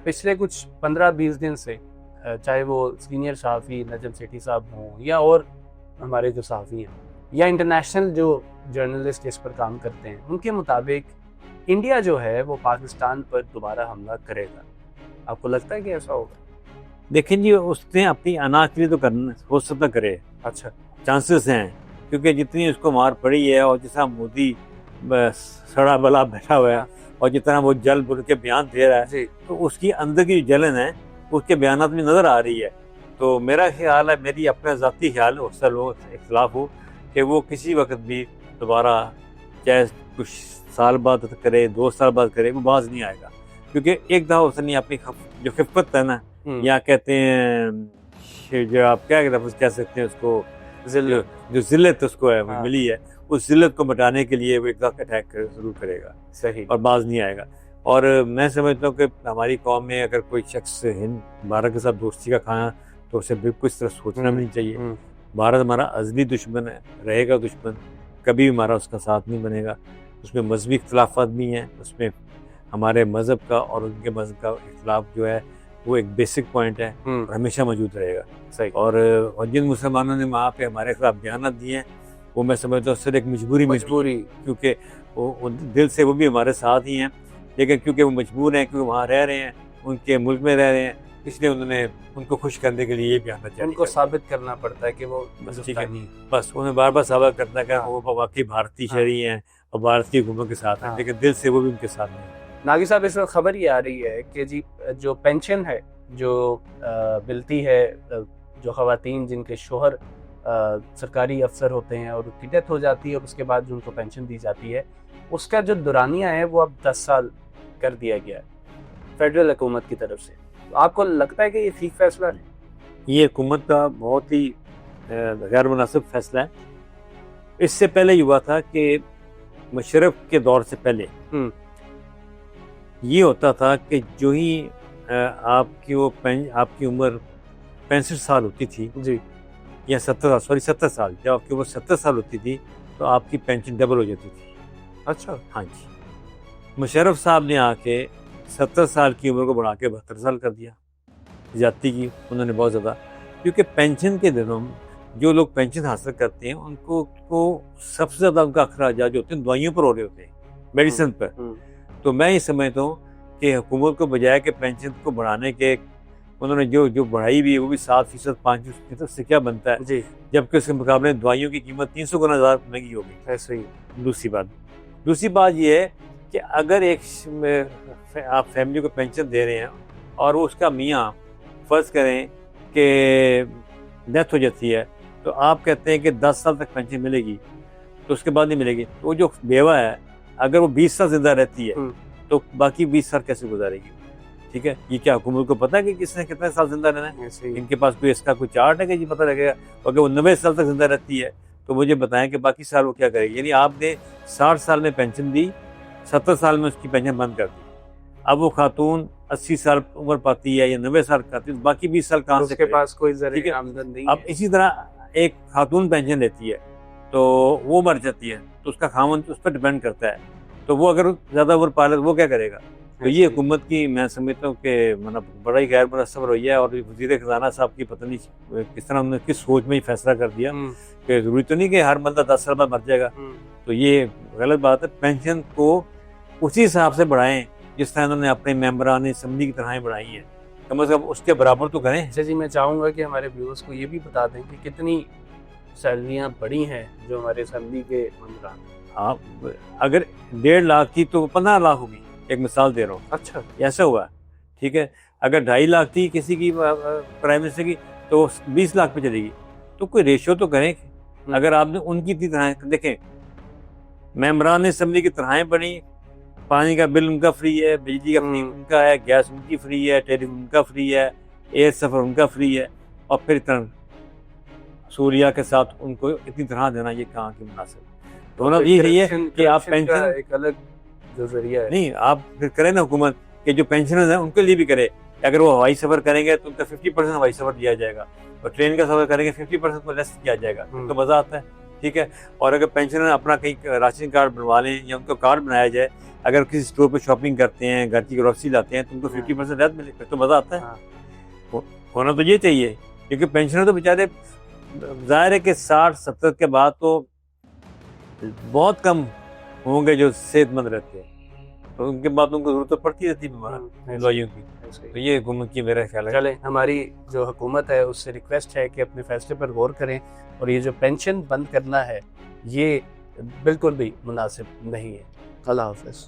पिछले कुछ 15-20 दिन से चाहे वो सीनियर सहाफ़ी नजम सेठी साहब हों या और हमारे जो सहाफ़ी हैं या इंटरनेशनल जो जर्नलिस्ट इस पर काम करते हैं, उनके मुताबिक इंडिया जो है वो पाकिस्तान पर दोबारा हमला करेगा। आपको लगता है कि ऐसा होगा? देखें जी, उसने अपनी अना के लिए तो करना हो सकता करे, अच्छा, चांसेस हैं, क्योंकि जितनी उसको मार पड़ी है और जितना मोदी सड़ा बला बैठा हुआ है और जितना वो जल बुल के बयान दे रहा है, तो उसकी अंदर की जलन है उसके बयानात में नज़र आ रही है। तो मेरा ख्याल है, मेरी अपना ज़ाती ख्याल है, उससे लोग इख्तलाफ हो कि वो किसी वक्त भी दोबारा चाहे कुछ साल बाद करे, 2 साल बाद करे, वो बाज नहीं आएगा। क्योंकि एक दफ़ा उसने अपनी जो खिफ़त है ना, या कहते हैं जो आप क्या लफ्ज़ कह सकते हैं उसको, जो ज़िल्लत उसको है वो मिली है, उस ज़िल्लत को मिटाने के लिए वो एक दफ़ा अटैक ज़रूर करेगा। सही। और बाज नहीं आएगा। और मैं समझता हूँ कि हमारी कौम में अगर कोई शख्स हिंद भारत के साथ दोस्ती का खाया तो उसे बिल्कुल इस तरह सोचना भी नहीं चाहिए। भारत हमारा अज़ली दुश्मन है, रहेगा दुश्मन, कभी भी हमारा उसका साथ नहीं बनेगा। उसमें मजहबी इख्तलाफात भी हैं, उसमें हमारे मज़हब का और उनके मज़हब का इख्तलाफ जो है वो एक बेसिक पॉइंट है और हमेशा मौजूद रहेगा। सही। और जिन मुसलमानों ने वहाँ पे हमारे खिलाफ बयान दिए हैं, वो मैं समझता हूँ सिर्फ एक मजबूरी, क्योंकि वो दिल से वो भी हमारे साथ ही हैं, लेकिन क्योंकि वो मजबूर हैं, क्योंकि वहाँ रह रहे हैं, उनके मुल्क में रह रहे हैं, इसलिए उन्होंने उनको खुश करने के लिए ये बयान जारी उनको साबित करना पड़ता है कि वो ठीक है, बस उन्हें बार बार साबित करना है कि वो वाकई भारतीय शहरी हैं और भारत की हुकूमत के साथ हैं, लेकिन दिल से वो भी उनके साथ नहीं। नागी साहब, इस वक्त खबर ये आ रही है कि जी जो पेंशन है जो मिलती है, जो ख़वातीन जिनके शोहर सरकारी अफसर होते हैं और उनकी डेथ हो जाती है और उसके बाद जो उनको पेंशन दी जाती है, उसका जो दुरानिया है वो अब 10 साल कर दिया गया है फेडरल हुकूमत की तरफ से। तो आपको लगता है कि ये ठीक फैसला है? ये हुकूमत का बहुत ही गैर मुनासिब फैसला है। इससे पहले ये हुआ था कि मुशर्रफ के दौर से पहले ये होता था कि जो ही आपकी उम्र 65 साल होती थी जी, या 70 साल, जब आपकी उम्र 70 साल होती थी तो आपकी पेंशन डबल हो जाती थी। अच्छा। हाँ जी, मुशर्रफ साहब ने आके 70 साल की उम्र को बढ़ा के 72 साल कर दिया। ज्यादती की उन्होंने बहुत ज़्यादा, क्योंकि पेंशन के दिनों जो लोग पेंशन हासिल करते हैं उनको सबसे ज़्यादा उनका अखराजात जो होते हैं दवाइयों पर हो रहे होते हैं, मेडिसिन पर। तो मैं ये समझता हूँ कि हुकूमत को बजाय के पेंशन को बढ़ाने के उन्होंने जो बढ़ाई भी है वो भी 7%, 5% से क्या बनता है जी, जबकि उसके मुकाबले दवाइयों की कीमत 300 गुना ज़्यादा महंगी हो गई। ऐसे ही। दूसरी बात ये है कि अगर आप फैमिली को पेंशन दे रहे हैं और वो उसका मियाँ फ़र्ज़ करें कि डेथ हो जाती है, तो आप कहते हैं कि 10 साल तक पेंशन मिलेगी, तो उसके बाद नहीं मिलेगी। तो जो बेवा है अगर वो 20 साल जिंदा रहती है तो बाकी 20 साल कैसे गुजारेगी? ठीक है, ये क्या हुकूमत को पता है कि किसने कितने साल जिंदा रहना है? इनके पास कोई इसका कोई चार्ट है कि जी पता लगेगा? अगर वो 90 साल तक जिंदा रहती है तो मुझे बताएं कि बाकी साल वो क्या करेगी। यानी आपने 60 साल में पेंशन दी, 70 साल में उसकी पेंशन बंद कर दी। अब वो खातून 80 साल उम्र पाती है या 90 साल पाती है, बाकी 20 साल कहाँ से? उसके पास कोई ज़रिए आमदन नहीं है। अब इसी तरह एक खातून पेंशन लेती है तो वो मर जाती है तो उसका खामन उस पर डिपेंड करता है, तो वो अगर ज़्यादा उम्र पाले तो वो क्या करेगा? तो ये हुकूमत की मैं समझता हूँ कि मतलब बड़ा ही गैर मुनस्सब रवैया है। और वज़ीर ख़ज़ाना साहब की पता नहीं किस तरह उन्होंने किस सोच में ही फैसला कर दिया कि ज़रूरी तो नहीं कि हर बंदा 10 साल बाद मर जाएगा। तो ये गलत बात है। पेंशन को उसी हिसाब से बढ़ाएं जिस तरह उन्होंने अपने मेंबरान असम्बली की तरह बढ़ाई हैं, कम से कम उसके बराबर तो करें। अच्छा जी, मैं चाहूँगा कि हमारे व्यूअर्स को ये भी बता दें कि कितनी सैलरियाँ बढ़ी हैं जो हमारे असम्बली के मेंबरान। आप अगर 1.5 लाख थी तो 15 लाख होगी, एक मिसाल दे रहा हूँ। अच्छा, ऐसा हुआ, ठीक है। अगर 2.5 लाख थी किसी की प्राइम मिनिस्टर की तो 20 लाख पे चलेगी। तो कोई रेशियो तो करें। अगर आपने उनकी तरह देखें, मेंबरान असम्बली की तरह बनी, पानी का बिल उनका फ्री है, बिजली का उनका है, गैस उनकी फ्री है, टेलीफोन उनका फ्री है, एयर सफ़र उनका फ्री है, और फिर इतना सूर्या के साथ उनको इतनी तरह देना, ये कहाँ की मुनासिब? दोनों ये सही है कि आप पेंशन एक अलग जो जरिया है नहीं, आप फिर करें ना हुकूमत के जो पेंशनर्स हैं उनके लिए भी करे। अगर वो हवाई सफ़र करेंगे तो उनका 50% हवाई सफ़र दिया जाएगा और ट्रेन का सफ़र करेंगे 50% को लेस किया जाएगा, तो मज़ा आता है। ठीक है। और अगर पेंशनर अपना कहीं राशन कार्ड बनवा लें या उनको कार्ड बनाया जाए, अगर किसी स्टोर पे शॉपिंग करते हैं, घर की ग्रोसरी लाते हैं, तो उनको 50% रियायत मिले, फिर तो मज़ा आता है। हाँ। होना तो ये चाहिए, क्योंकि पेंशनर तो बेचारे ज़ाहिर है कि 60-70 के बाद तो बहुत कम होंगे जो सेहतमंद रहते हैं, तो उनके बाद उनको जरूरत तो पड़ती रहती है दवाइयों की। तो ये हुकूमत की मेरा ख्याल है। चले, हमारी जो हुकूमत है उससे रिक्वेस्ट है कि अपने फैसले पर गौर करें, और ये जो पेंशन बंद करना है ये बिल्कुल भी मुनासिब नहीं है। अल्लाह हाफ़िज़।